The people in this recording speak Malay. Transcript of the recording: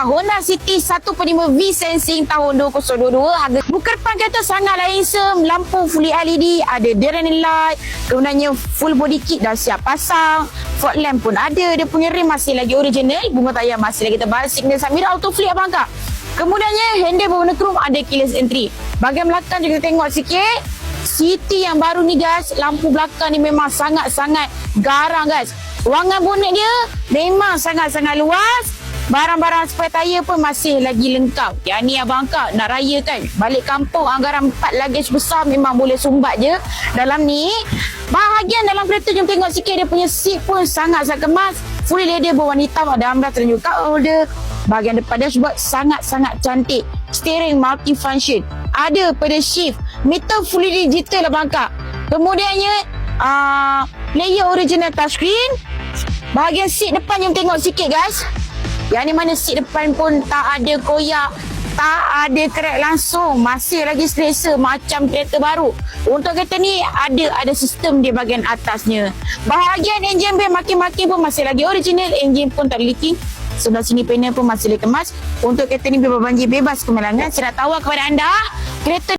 Honda City 1.5 V-Sensing tahun 2022. Harga buka depan kereta sangatlah handsome. Lampu fully LED, ada running light, kemudiannya full body kit dah siap pasang. Fog lamp pun ada. Dia punya rim masih lagi original. Bunga tayar masih lagi tebal. Signal Samira auto flip abang kak. Kemudiannya handle berwarna chrome, ada keyless entry. Bahagian belakang juga tengok sikit. City yang baru ni guys, lampu belakang ni memang sangat-sangat garang guys. Ruangan bonet dia memang sangat-sangat luas. Barang-barang spare tayar pun masih lagi lengkap. Yang ni abang kak nak raya kan, balik kampung anggaran 4 luggage besar memang boleh sumbat je dalam ni. Bahagian dalam kereta jom tengok sikit, dia punya seat pun sangat-sangat kemas. Fully leather berwarna hitam, ada armrest dan juga cup holder. Bahagian depan dashboard sangat-sangat cantik. Steering multifunction, ada pedal shift, meter fully digital abang kak. Kemudiannya player original touchscreen. Bahagian seat depan jom tengok sikit guys. Yang ni mana seat depan pun tak ada koyak, tak ada crack langsung, masih lagi selesa macam kereta baru. Untuk kereta ni ada sistem di bahagian atasnya. Bahagian enjin bay makin-makin pun masih lagi original, enjin pun tak leaking. Sebelah sini panel pun masih lagi kemas. Untuk kereta ni bebas banjir, bebas kemalangan. Saya nak tahu kepada anda, kereta